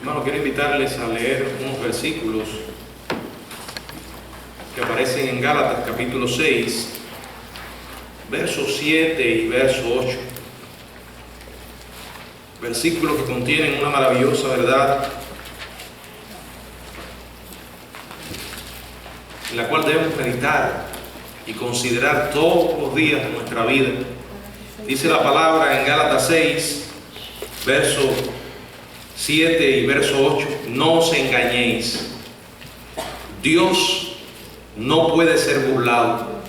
Hermano, quiero invitarles a leer unos versículos que aparecen en Gálatas capítulo 6, verso 7 y verso 8. Versículos que contienen una maravillosa verdad, en la cual debemos meditar y considerar todos los días de nuestra vida. Dice la palabra en Gálatas 6, verso 7 y verso 8: no os engañéis, Dios no puede ser burlado,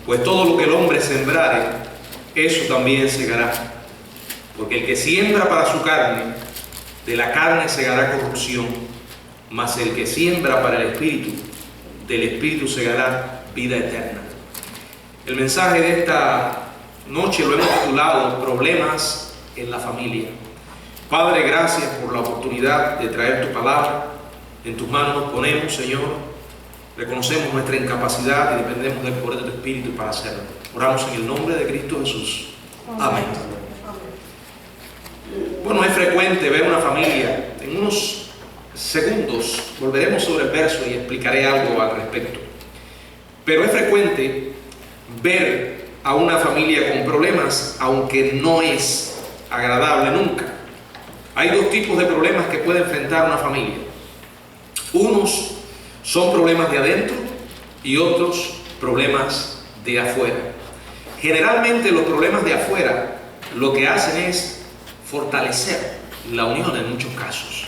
pues todo lo que el hombre sembrare, eso también segará. Porque el que siembra para su carne, de la carne segará corrupción, mas el que siembra para el Espíritu, del Espíritu segará vida eterna. El mensaje de esta noche lo hemos titulado Problemas en la familia. Padre, gracias por la oportunidad de traer tu palabra. En tus manos nos ponemos, Señor. Reconocemos nuestra incapacidad y dependemos del poder de tu Espíritu para hacerlo. Oramos en el nombre de Cristo Jesús. Amén. Bueno, es frecuente ver una familia. En unos segundos volveremos sobre el verso y explicaré algo al respecto. Pero es frecuente ver a una familia con problemas, aunque no es agradable nunca. Hay dos tipos de problemas que puede enfrentar una familia. Unos son problemas de adentro y otros problemas de afuera. Generalmente los problemas de afuera lo que hacen es fortalecer la unión en muchos casos.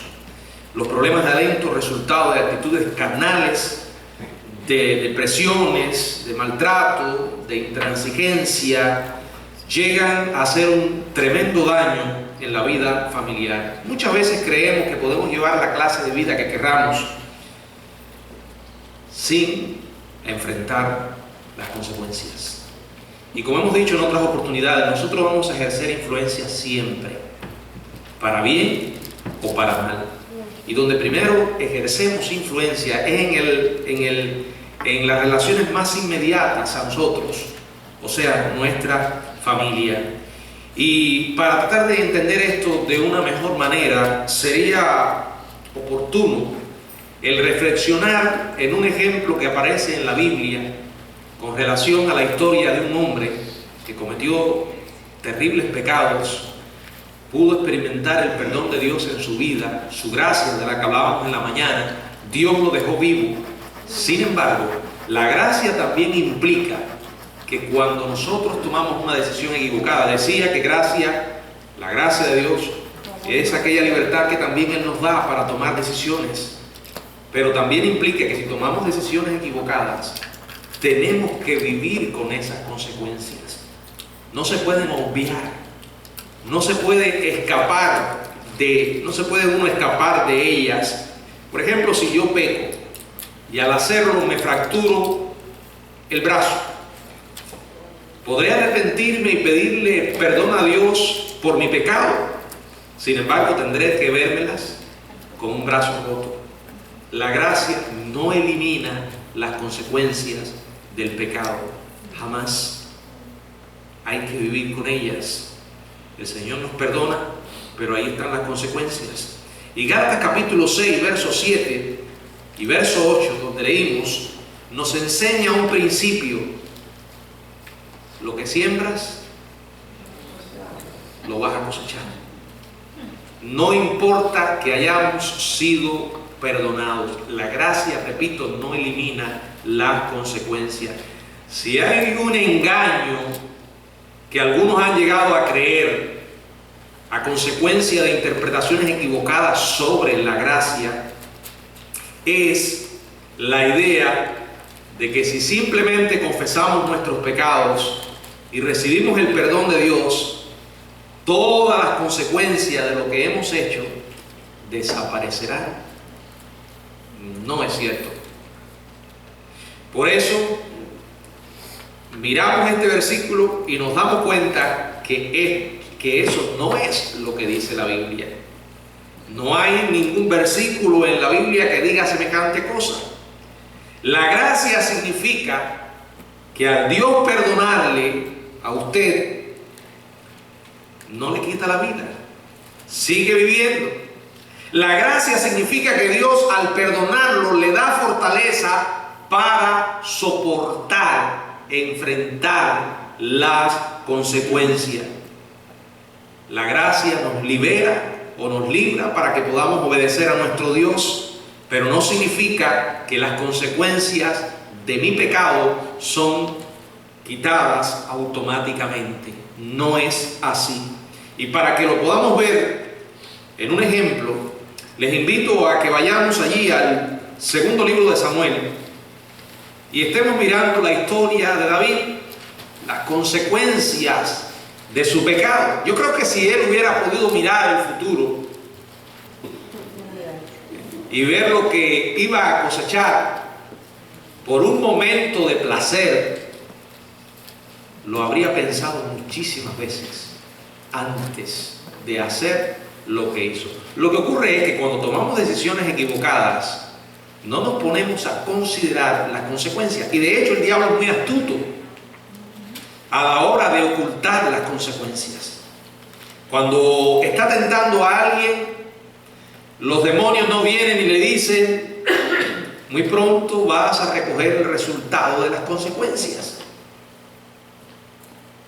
Los problemas de adentro, resultado de actitudes carnales, de depresiones, de maltrato, de intransigencia, llegan a hacer un tremendo daño en la vida familiar. Muchas veces creemos que podemos llevar la clase de vida que querramos sin enfrentar las consecuencias. Y como hemos dicho en otras oportunidades, nosotros vamos a ejercer influencia siempre, para bien o para mal. Y donde primero ejercemos influencia es en las relaciones más inmediatas a nosotros, o sea, nuestra familia. Y para tratar de entender esto de una mejor manera, sería oportuno el reflexionar en un ejemplo que aparece en la Biblia con relación a la historia de un hombre que cometió terribles pecados, pudo experimentar el perdón de Dios en su vida, su gracia de la que hablábamos en la mañana. Dios lo dejó vivo. Sin embargo, la gracia también implica que cuando nosotros tomamos una decisión equivocada, decía que la gracia de Dios es aquella libertad que también Él nos da para tomar decisiones, pero también implica que si tomamos decisiones equivocadas, tenemos que vivir con esas consecuencias. No se pueden obviar, no se puede uno escapar de ellas. Por ejemplo, si yo peco y al hacerlo me fracturo el brazo, podré arrepentirme y pedirle perdón a Dios por mi pecado. Sin embargo, tendré que vérmelas con un brazo roto. La gracia no elimina las consecuencias del pecado, jamás. Hay que vivir con ellas. El Señor nos perdona, pero ahí están las consecuencias. Y Gálatas capítulo 6, verso 7 y verso 8, donde leímos, nos enseña un principio. Lo que siembras, lo vas a cosechar. No importa que hayamos sido perdonados. La gracia, repito, no elimina las consecuencias. Si hay un engaño que algunos han llegado a creer a consecuencia de interpretaciones equivocadas sobre la gracia, es la idea de que si simplemente confesamos nuestros pecados y recibimos el perdón de Dios, todas las consecuencias de lo que hemos hecho desaparecerán. No es cierto. Por eso miramos este versículo y nos damos cuenta que eso no es lo que dice la Biblia. No hay ningún versículo en la Biblia que diga semejante cosa. La gracia significa que al Dios perdonarle a usted, no le quita la vida, sigue viviendo. La gracia significa que Dios, al perdonarlo, le da fortaleza para soportar, enfrentar las consecuencias. La gracia nos libera o nos libra para que podamos obedecer a nuestro Dios, pero no significa que las consecuencias de mi pecado son quitadas automáticamente. No es así. Y para que lo podamos ver en un ejemplo, les invito a que vayamos allí al segundo libro de Samuel y estemos mirando la historia de David, las consecuencias de su pecado. Yo creo que si él hubiera podido mirar el futuro y ver lo que iba a cosechar por un momento de placer, lo habría pensado muchísimas veces antes de hacer lo que hizo. Lo que ocurre es que cuando tomamos decisiones equivocadas, no nos ponemos a considerar las consecuencias. Y de hecho el diablo es muy astuto a la hora de ocultar las consecuencias. Cuando está tentando a alguien, los demonios no vienen y le dicen: muy pronto vas a recoger el resultado de las consecuencias.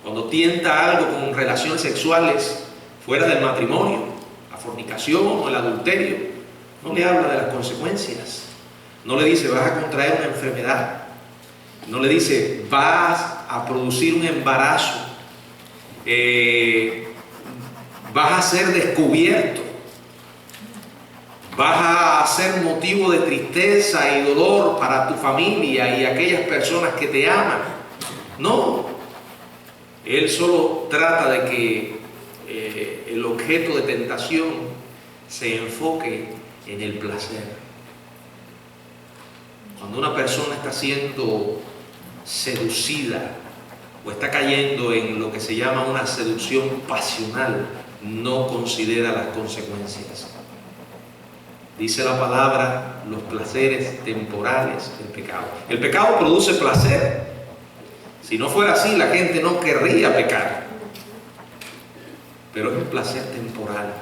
Cuando tienta algo con relaciones sexuales fuera del matrimonio, la fornicación o el adulterio, no le habla de las consecuencias. No le dice: vas a contraer una enfermedad. No le dice: vas a producir un embarazo. Vas a ser descubierto. Vas a ser motivo de tristeza y dolor para tu familia y aquellas personas que te aman. No. Él solo trata de que el objeto de tentación se enfoque en el placer. Cuando una persona está siendo seducida o está cayendo en lo que se llama una seducción pasional, no considera las consecuencias. Dice la palabra: los placeres temporales del pecado. El pecado produce placer. Si no fuera así, la gente no querría pecar. Pero es un placer temporal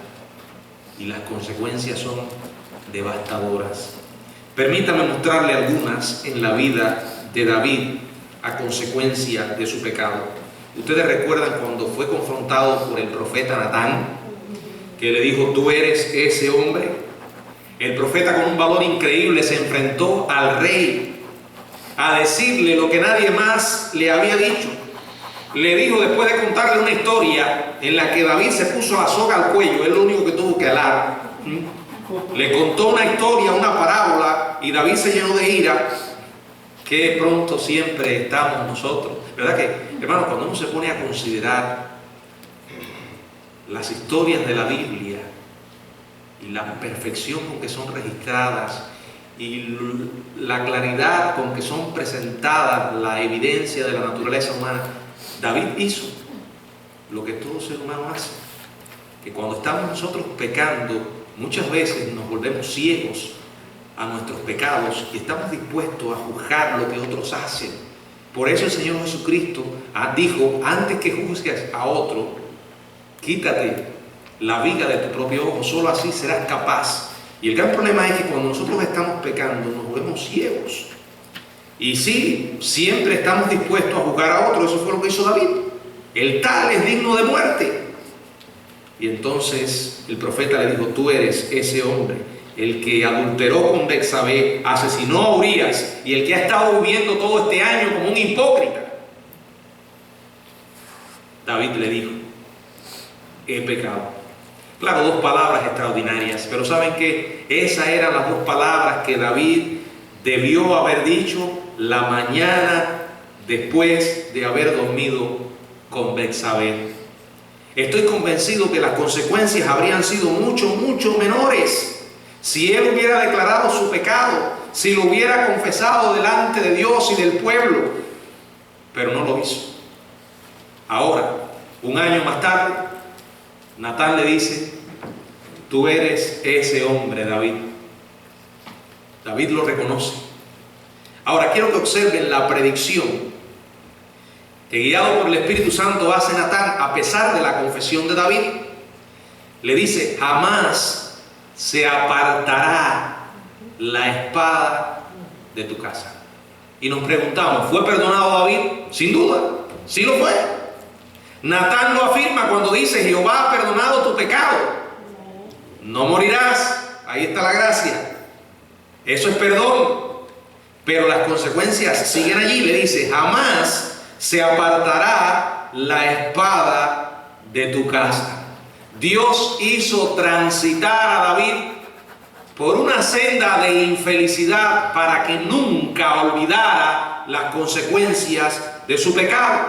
y las consecuencias son devastadoras. Permítame mostrarle algunas en la vida de David a consecuencia de su pecado. Ustedes recuerdan cuando fue confrontado por el profeta Natán, que le dijo: tú eres ese hombre. El profeta, con un valor increíble, se enfrentó al rey a decirle lo que nadie más le había dicho. Le dijo, después de contarle una historia en la que David se puso la soga al cuello, es lo único que tuvo que alar. Le contó una historia, una parábola, y David se llenó de ira. Que pronto siempre estamos nosotros, ¿verdad que, hermanos, cuando uno se pone a considerar las historias de la Biblia y la perfección con que son registradas y la claridad con que son presentadas la evidencia de la naturaleza humana, David hizo lo que todo ser humano hace, que cuando estamos nosotros pecando, muchas veces nos volvemos ciegos a nuestros pecados y estamos dispuestos a juzgar lo que otros hacen. Por eso el Señor Jesucristo dijo: antes que juzgues a otro, quítate la viga de tu propio ojo, solo así serás capaz. Y el gran problema es que cuando nosotros estamos pecando nos volvemos ciegos. Y sí, siempre estamos dispuestos a juzgar a otro. Eso fue lo que hizo David. El tal es digno de muerte. Y entonces el profeta le dijo: tú eres ese hombre, el que adulteró con Betsabé, asesinó a Urías y el que ha estado viviendo todo este año como un hipócrita. David le dijo: he pecado. Claro, dos palabras extraordinarias, pero ¿saben qué? Esas eran las dos palabras que David debió haber dicho la mañana después de haber dormido con Betsabé. Estoy convencido que las consecuencias habrían sido mucho menores si él hubiera declarado su pecado, si lo hubiera confesado delante de Dios y del pueblo, pero no lo hizo. Ahora, un año más tarde, Natán le dice: tú eres ese hombre, David. David lo reconoce. Ahora quiero que observen la predicción que, guiado por el Espíritu Santo, hace Natán a pesar de la confesión de David. Le dice: jamás se apartará la espada de tu casa. Y nos preguntamos, ¿fue perdonado David? Sin duda, sí lo fue. Natán lo afirma cuando dice, Jehová ha perdonado tu pecado. No morirás. Ahí está la gracia. Eso es perdón. Pero las consecuencias siguen allí. Le dice, jamás se apartará la espada de tu casa. Dios hizo transitar a David por una senda de infelicidad para que nunca olvidara las consecuencias de su pecado.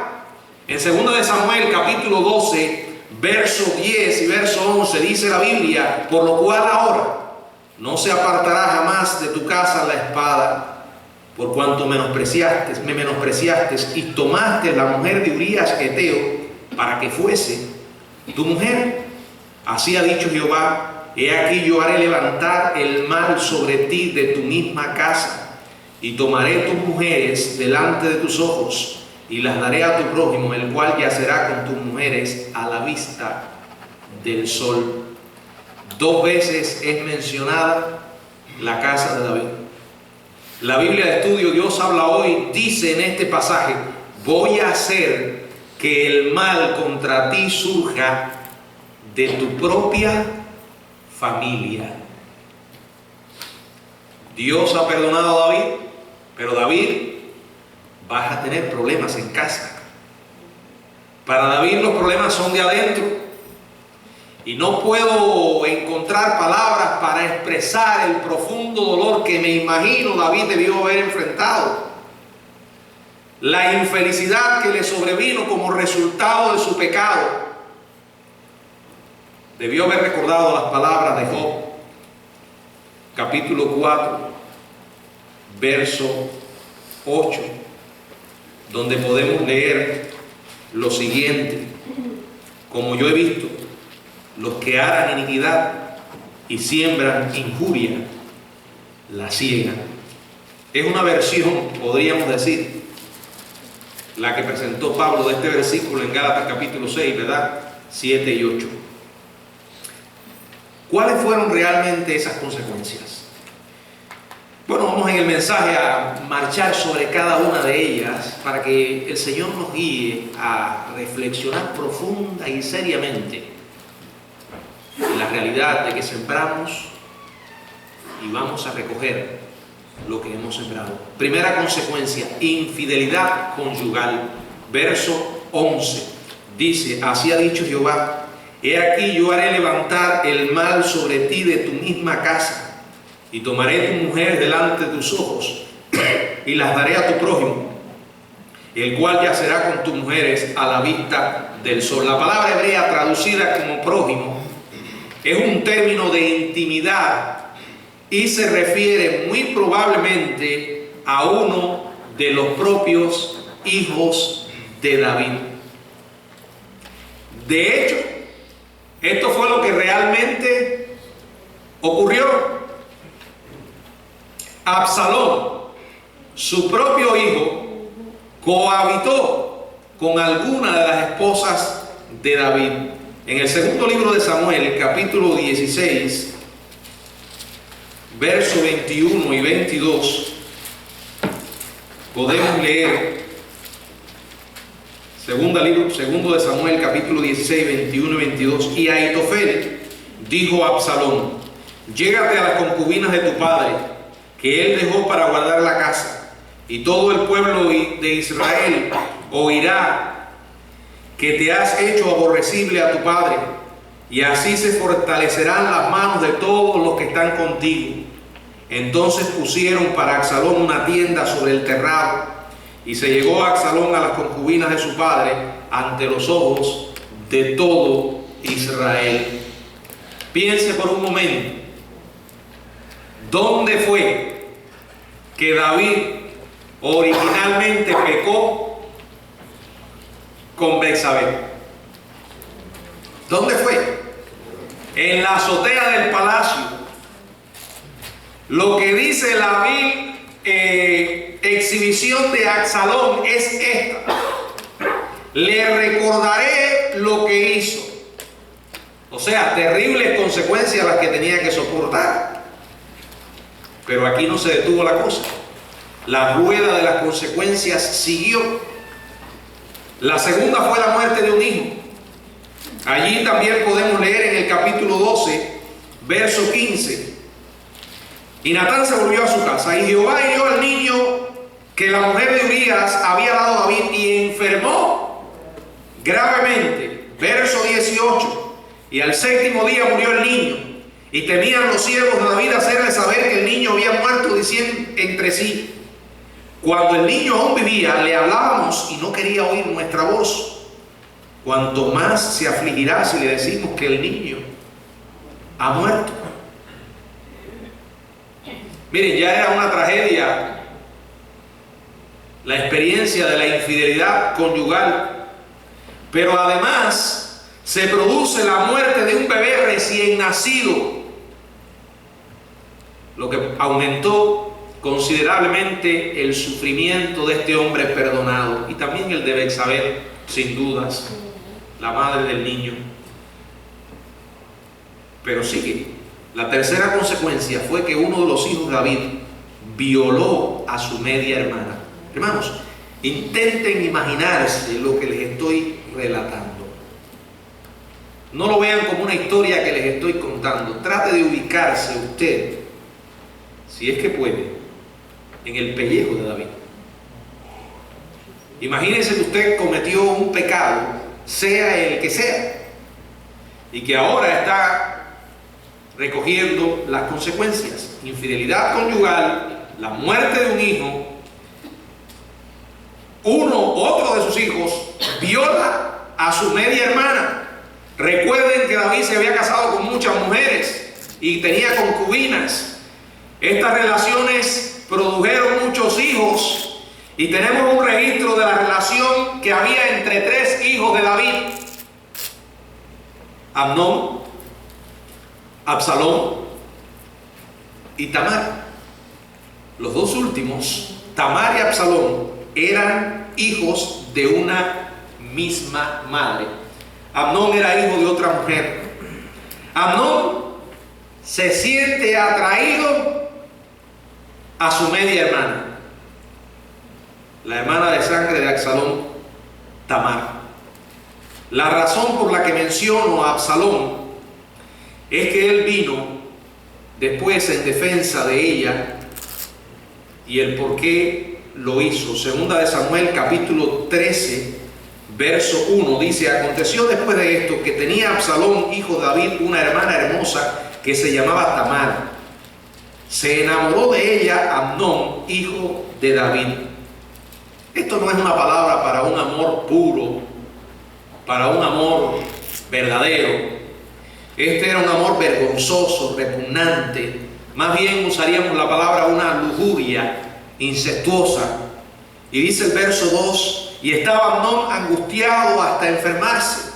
En 2 de Samuel capítulo 12, verso 10 y verso 11 dice la Biblia, por lo cual ahora no se apartará jamás de tu casa la espada, por cuanto me menospreciaste y tomaste la mujer de Urías Heteo para que fuese tu mujer. Así ha dicho Jehová, he aquí yo haré levantar el mal sobre ti de tu misma casa, y tomaré tus mujeres delante de tus ojos, y las daré a tu prójimo, el cual yacerá con tus mujeres a la vista del sol. 2 veces es mencionada la casa de David. La Biblia de Estudio Dios Habla Hoy dice en este pasaje, voy a hacer que el mal contra ti surja de tu propia familia. Dios ha perdonado a David, pero David, vas a tener problemas en casa. Para David los problemas son de adentro. Y no puedo encontrar palabras para expresar el profundo dolor que me imagino David debió haber enfrentado. La infelicidad que le sobrevino como resultado de su pecado. Debió haber recordado las palabras de Job, capítulo 4, verso 8, donde podemos leer lo siguiente: como yo he visto, los que harán iniquidad y siembran injuria, la ciegan. Es una versión, podríamos decir, la que presentó Pablo de este versículo en Gálatas capítulo 6, ¿verdad? 7 y 8. ¿Cuáles fueron realmente esas consecuencias? Bueno, vamos en el mensaje a marchar sobre cada una de ellas para que el Señor nos guíe a reflexionar profunda y seriamente en la realidad de que sembramos y vamos a recoger lo que hemos sembrado. Primera consecuencia, infidelidad conyugal. Verso 11 dice, así ha dicho Jehová, he aquí yo haré levantar el mal sobre ti de tu misma casa, y tomaré tu mujer delante de tus ojos, y las daré a tu prójimo, el cual yacerá con tus mujeres a la vista del sol. La palabra hebrea traducida como prójimo es un término de intimidad y se refiere muy probablemente a uno de los propios hijos de David. De hecho, esto fue lo que realmente ocurrió. Absalón, su propio hijo, cohabitó con alguna de las esposas de David. En el segundo libro de Samuel, capítulo 16, verso 21 y 22, podemos leer segundo de Samuel, capítulo 16, 21 y 22. Y Ahitofel dijo a Absalón, llégate a las concubinas de tu padre, que él dejó para guardar la casa, y todo el pueblo de Israel oirá que te has hecho aborrecible a tu padre, y así se fortalecerán las manos de todos los que están contigo. Entonces pusieron para Absalón una tienda sobre el terrado, y se llegó Absalón a las concubinas de su padre ante los ojos de todo Israel. Piense por un momento, ¿dónde fue que David originalmente pecó con Betsabé? ¿Dónde fue? En la azotea del palacio. Lo que dice la vil exhibición de Absalón es esta: le recordaré lo que hizo. O sea, terribles consecuencias las que tenía que soportar. Pero aquí no se detuvo la cosa. La rueda de las consecuencias siguió. La segunda fue la muerte de un hijo. Allí también podemos leer en el capítulo 12, verso 15. Y Natán se volvió a su casa, y Jehová hirió al niño que la mujer de Urías había dado a David, y enfermó gravemente. Verso 18. Y al séptimo día murió el niño, y temían los siervos de David hacerle saber que el niño había muerto, diciendo entre sí: cuando el niño aún vivía, le hablábamos y no quería oír nuestra voz. Cuanto más se afligirá si le decimos que el niño ha muerto. Miren, ya era una tragedia la experiencia de la infidelidad conyugal, pero además se produce la muerte de un bebé recién nacido, lo que aumentó considerablemente el sufrimiento de este hombre perdonado, y también el de Betsabé, sin dudas, la madre del niño. Pero sigue. La tercera consecuencia fue que uno de los hijos de David violó a su media hermana. Hermanos, intenten imaginarse lo que les estoy relatando. No lo vean como una historia que les estoy contando. Trate de ubicarse usted, si es que puede, en el pellejo de David. Imagínense que usted cometió un pecado, sea el que sea, y que ahora está recogiendo las consecuencias. Infidelidad conyugal, la muerte de un hijo, otro de sus hijos viola a su media hermana. Recuerden que David se había casado con muchas mujeres y tenía concubinas. Estas relaciones produjeron muchos hijos, y tenemos un registro de la relación que había entre tres hijos de David: Amnón, Absalón y Tamar. Los dos últimos, Tamar y Absalón, eran hijos de una misma madre. Amnón era hijo de otra mujer. Amnón se siente atraído a su media hermana, la hermana de sangre de Absalón, Tamar. La razón por la que menciono a Absalón es que él vino después en defensa de ella, y el por qué lo hizo. Segunda de Samuel, capítulo 13, verso 1, dice: aconteció después de esto que tenía Absalón, hijo de David, una hermana hermosa que se llamaba Tamar. Se enamoró de ella Amnón, hijo de David. Esto no es una palabra para un amor puro, para un amor verdadero. Este era un amor vergonzoso, repugnante. Más bien usaríamos la palabra una lujuria incestuosa. Y dice el verso 2: y estaba Amnón angustiado hasta enfermarse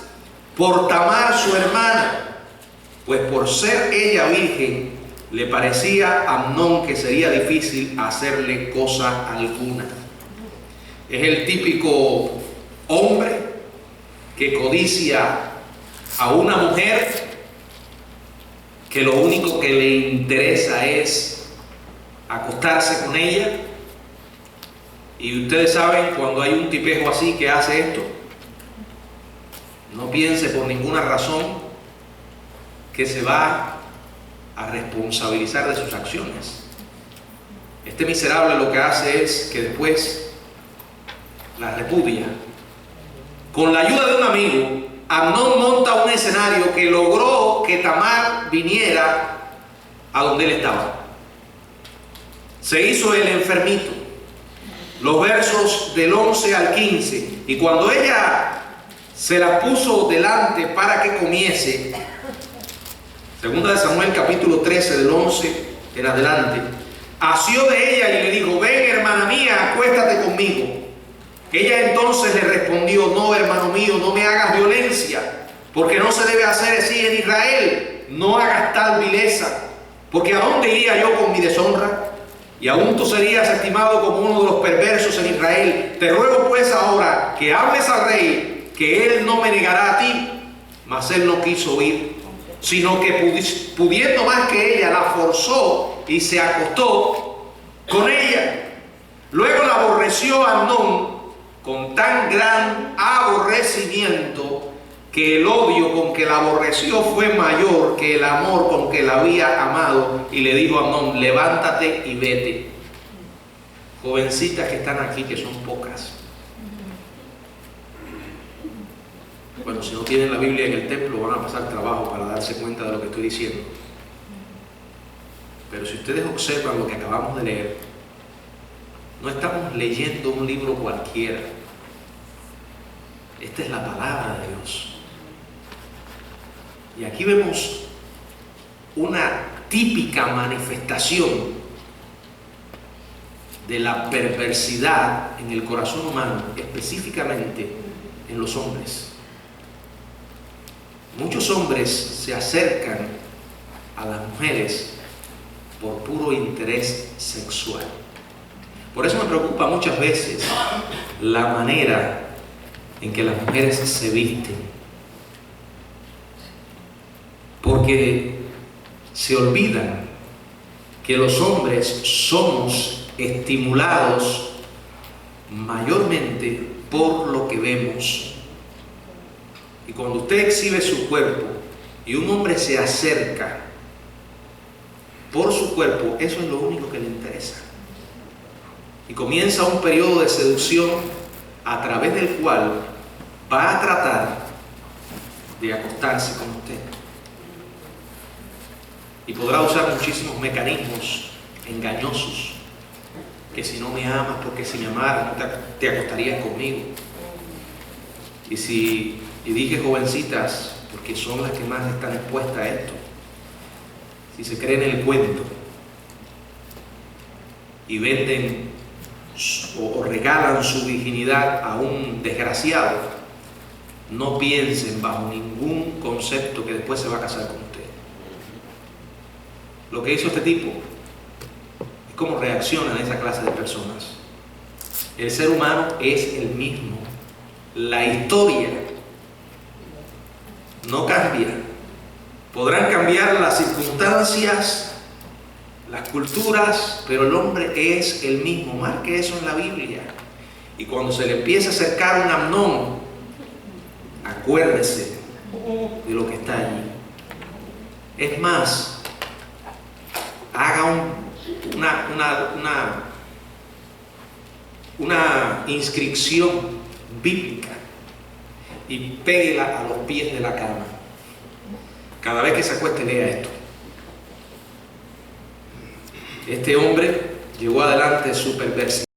por Tamar su hermana, pues por ser ella virgen le parecía a Amnón que sería difícil hacerle cosa alguna. Es el típico hombre que codicia a una mujer, que lo único que le interesa es acostarse con ella. Y ustedes saben, cuando hay un tipejo así que hace esto, no piense por ninguna razón que se va a responsabilizar de sus acciones. Este miserable lo que hace es que después la repudia. Con la ayuda de un amigo, Amnón monta un escenario que logró que Tamar viniera a donde él estaba. Se hizo el enfermito. Los versos del 11 al 15. Y cuando ella se la puso delante para que comiese, segunda de Samuel capítulo 13 del 11 en adelante, asió de ella y le dijo: ven, hermana mía, acuéstate conmigo. Ella entonces le respondió: no, hermano mío, no me hagas violencia, porque no se debe hacer así en Israel. No hagas tal vileza, porque ¿a dónde iría yo con mi deshonra? Y aún tú serías estimado como uno de los perversos en Israel. Te ruego pues ahora que hables al rey, que él no me negará a ti. Mas él no quiso oír. sino que pudiendo más que ella, la forzó y se acostó con ella. Luego la aborreció Amnón con tan gran aborrecimiento que el odio con que la aborreció fue mayor que el amor con que la había amado, y le dijo a Amnón: levántate y vete. Jovencitas que están aquí, que son pocas. Bueno, si no tienen la Biblia en el templo van a pasar trabajo para darse cuenta de lo que estoy diciendo. Pero si ustedes observan lo que acabamos de leer, no estamos leyendo un libro cualquiera. Esta es la palabra de Dios. Y aquí vemos una típica manifestación de la perversidad en el corazón humano, específicamente en los hombres. Muchos hombres se acercan a las mujeres por puro interés sexual. Por eso me preocupa muchas veces la manera en que las mujeres se visten, porque se olvidan que los hombres somos estimulados mayormente por lo que vemos. Y cuando usted exhibe su cuerpo y un hombre se acerca por su cuerpo, eso es lo único que le interesa. Y comienza un periodo de seducción a través del cual va a tratar de acostarse con usted. Y podrá usar muchísimos mecanismos engañosos. Que si no me amas, porque si me amaras no te acostarías conmigo. Y dije jovencitas, porque son las que más están expuestas a esto. Si se creen el cuento y venden o regalan su virginidad a un desgraciado, no piensen bajo ningún concepto que después se va a casar con usted. Lo que hizo este tipo es cómo reaccionan esa clase de personas. El ser humano es el mismo. La historia no cambia. Podrán cambiar las circunstancias, las culturas, pero el hombre es el mismo. Marque eso en la Biblia. Y cuando se le empieza a acercar un Amnón, acuérdese de lo que está allí. Es más, haga una inscripción bíblica y péguela a los pies de la cama. Cada vez que se acueste, lea esto. Este hombre llevó adelante su perversidad.